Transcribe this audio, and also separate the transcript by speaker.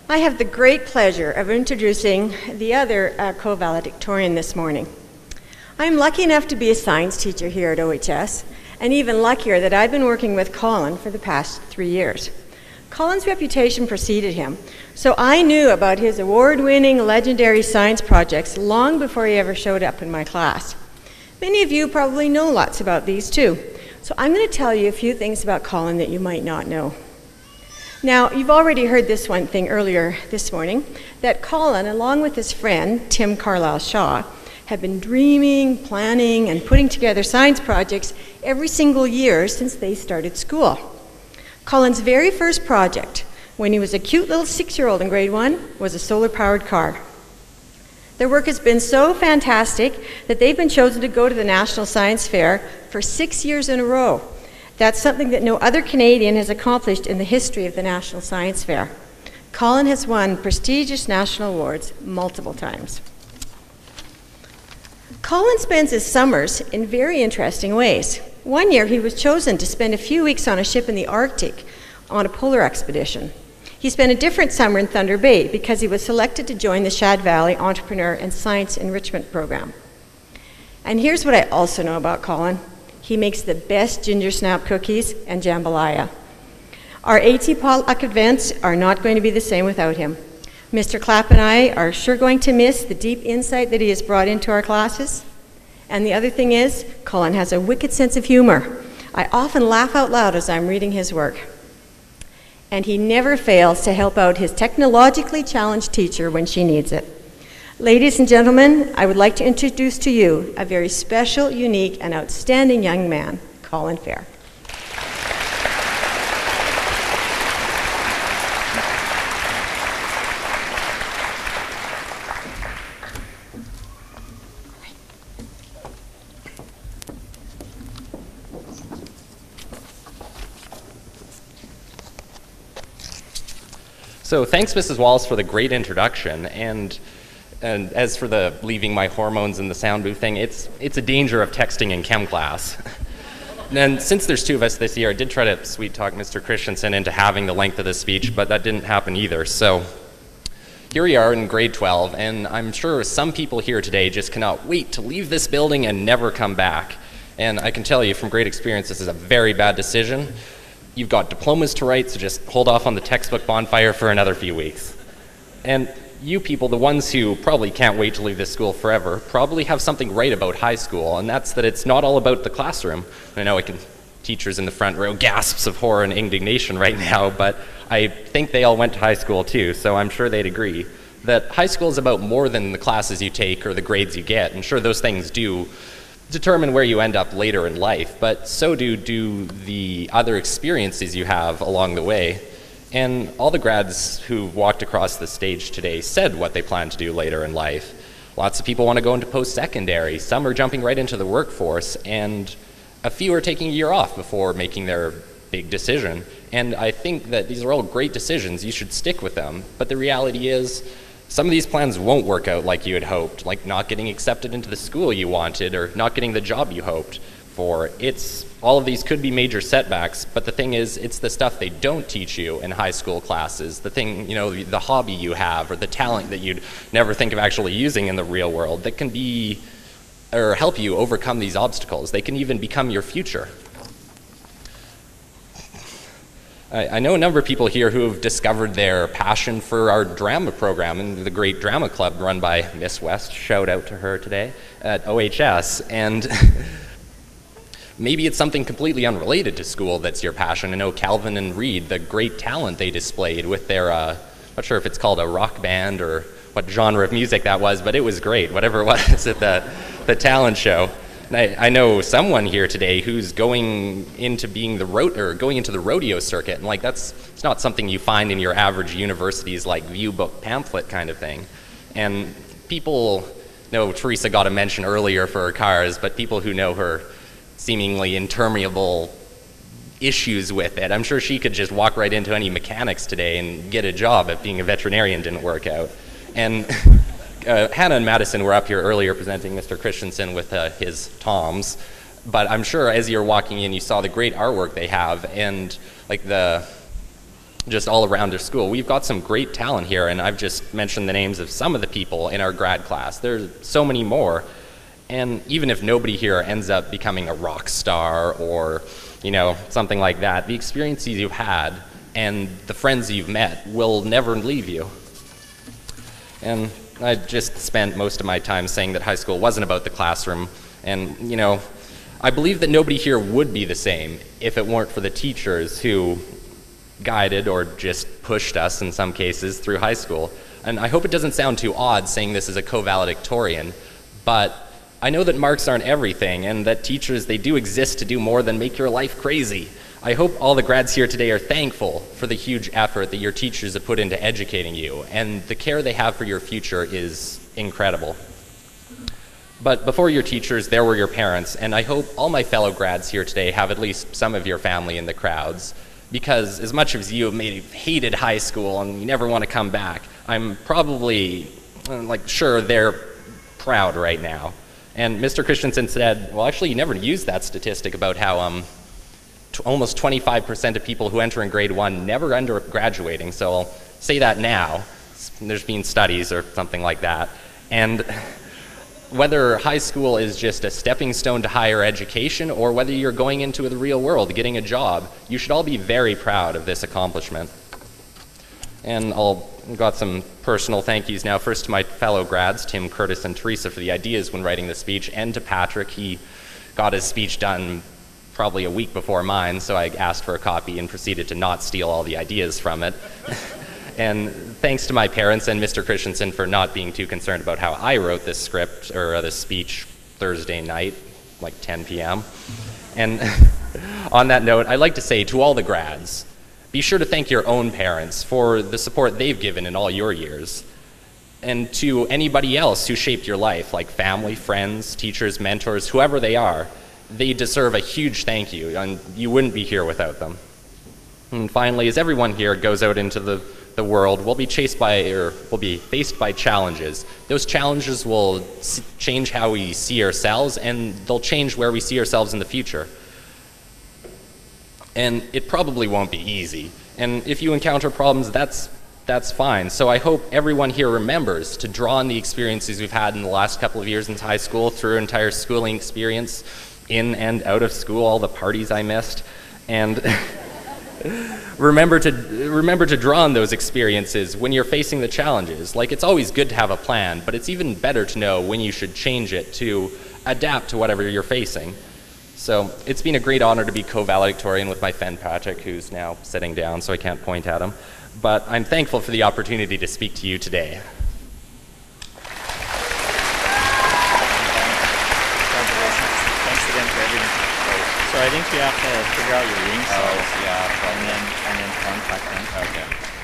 Speaker 1: I have the great pleasure of introducing the other co-valedictorian this morning. I'm lucky enough to be a science teacher here at OHS, and even luckier that I've been working with Colin for the past 3 years. Colin's reputation preceded him, so I knew about his award-winning legendary science projects long before he ever showed up in my class. Many of you probably know lots about these too, so I'm going to tell you a few things about Colin that you might not know. Now, you've already heard this one thing earlier this morning, that Colin, along with his friend, Tim Carlisle Shaw, have been dreaming, planning, and putting together science projects every single year since they started school. Colin's very first project, when he was a cute little 6-year-old in grade 1, was a solar-powered car. Their work has been so fantastic that they've been chosen to go to the National Science Fair for 6 years in a row. That's something that no other Canadian has accomplished in the history of the National Science Fair. Colin has won prestigious national awards multiple times. Colin spends his summers in very interesting ways. One year he was chosen to spend a few weeks on a ship in the Arctic on a polar expedition. He spent a different summer in Thunder Bay because he was selected to join the Shad Valley Entrepreneur and Science Enrichment Program. And here's what I also know about Colin. He makes the best ginger snap cookies and jambalaya. Our AT potluck events are not going to be the same without him. Mr. Clapp and I are sure going to miss the deep insight that he has brought into our classes. And the other thing is, Colin has a wicked sense of humor. I often laugh out loud as I'm reading his work. And he never fails to help out his technologically challenged teacher when she needs it. Ladies and gentlemen, I would like to introduce to you a very special, unique, and outstanding young man, Colin Fair.
Speaker 2: So thanks, Mrs. Wallace, for the great introduction. And as for the leaving my hormones in the sound booth thing, it's a danger of texting in chem class. And since there's 2 of us this year, I did try to sweet talk Mr. Christensen into having the length of the speech, but that didn't happen either. So here we are in grade 12, and I'm sure some people here today just cannot wait to leave this building and never come back. And I can tell you from great experience, this is a very bad decision. You've got diplomas to write, so just hold off on the textbook bonfire for another few weeks. And you people, the ones who probably can't wait to leave this school forever, probably have something right about high school, and that's that it's not all about the classroom. I know teachers in the front row gasps of horror and indignation right now, but I think they all went to high school too, so I'm sure they'd agree that high school is about more than the classes you take or the grades you get. And sure, those things do determine where you end up later in life, but so do the other experiences you have along the way. And all the grads who walked across the stage today said what they plan to do later in life. Lots of people want to go into post-secondary, some are jumping right into the workforce, and a few are taking a year off before making their big decision. And I think that these are all great decisions, you should stick with them, but the reality is some of these plans won't work out like you had hoped, like not getting accepted into the school you wanted or not getting the job you hoped for. All of these could be major setbacks, but the thing is, it's the stuff they don't teach you in high school classes, the thing, the hobby you have or the talent that you'd never think of actually using in the real world that can be, or help you overcome these obstacles. They can even become your future. I know a number of people here who have discovered their passion for our drama program and the great drama club run by Miss West, shout out to her today, at OHS. And maybe it's something completely unrelated to school that's your passion. I know Calvin and Reed, the great talent they displayed with their, not sure if it's called a rock band or what genre of music that was, but it was great, whatever it was at the talent show. And I know someone here today who's going into being going into the rodeo circuit, and it's not something you find in your average university's view book pamphlet kind of thing. And people know Teresa got a mention earlier for her cars, but people who know her seemingly interminable issues with it, I'm sure she could just walk right into any mechanics today and get a job if being a veterinarian didn't work out. And Hannah and Madison were up here earlier presenting Mr. Christensen with his toms, but I'm sure as you're walking in you saw the great artwork they have, and just all around our school. We've got some great talent here, and I've just mentioned the names of some of the people in our grad class. There's so many more. And even if nobody here ends up becoming a rock star or, something like that, the experiences you've had and the friends you've met will never leave you. And I just spent most of my time saying that high school wasn't about the classroom. And, I believe that nobody here would be the same if it weren't for the teachers who guided or just pushed us in some cases through high school. And I hope it doesn't sound too odd saying this as a co-valedictorian, but I know that marks aren't everything and that teachers, they do exist to do more than make your life crazy. I hope all the grads here today are thankful for the huge effort that your teachers have put into educating you, and the care they have for your future is incredible. But before your teachers, there were your parents, and I hope all my fellow grads here today have at least some of your family in the crowds, because as much as you have hated high school and you never want to come back, I'm probably sure they're proud right now. And Mr. Christensen said, well, actually, you never used that statistic about how almost 25% of people who enter in grade 1 never end up graduating. So I'll say that now. There's been studies or something like that. And whether high school is just a stepping stone to higher education or whether you're going into the real world, getting a job, you should all be very proud of this accomplishment. And I've got some personal thank yous now. First to my fellow grads, Tim, Curtis, and Teresa for the ideas when writing the speech, and to Patrick. He got his speech done probably a week before mine, so I asked for a copy and proceeded to not steal all the ideas from it. And thanks to my parents and Mr. Christensen for not being too concerned about how I wrote this script, or this speech, Thursday night, like 10 p.m. And on that note, I'd like to say to all the grads, be sure to thank your own parents for the support they've given in all your years. And to anybody else who shaped your life, like family, friends, teachers, mentors, whoever they are, they deserve a huge thank you, and you wouldn't be here without them. And finally, as everyone here goes out into the world, we'll be faced by challenges. Those challenges will change how we see ourselves, and they'll change where we see ourselves in the future. And it probably won't be easy. And if you encounter problems, that's fine. So I hope everyone here remembers to draw on the experiences we've had in the last couple of years in high school, through our entire schooling experience, in and out of school, all the parties I missed, and remember to draw on those experiences when you're facing the challenges. Like, it's always good to have a plan, but it's even better to know when you should change it to adapt to whatever you're facing. So it's been a great honor to be co-valedictorian with my friend Patrick, who's now sitting down, so I can't point at him. But I'm thankful for the opportunity to speak to you today.
Speaker 3: Thanks again for everything. So I think you have to figure out your ring size, and then contact them. Okay.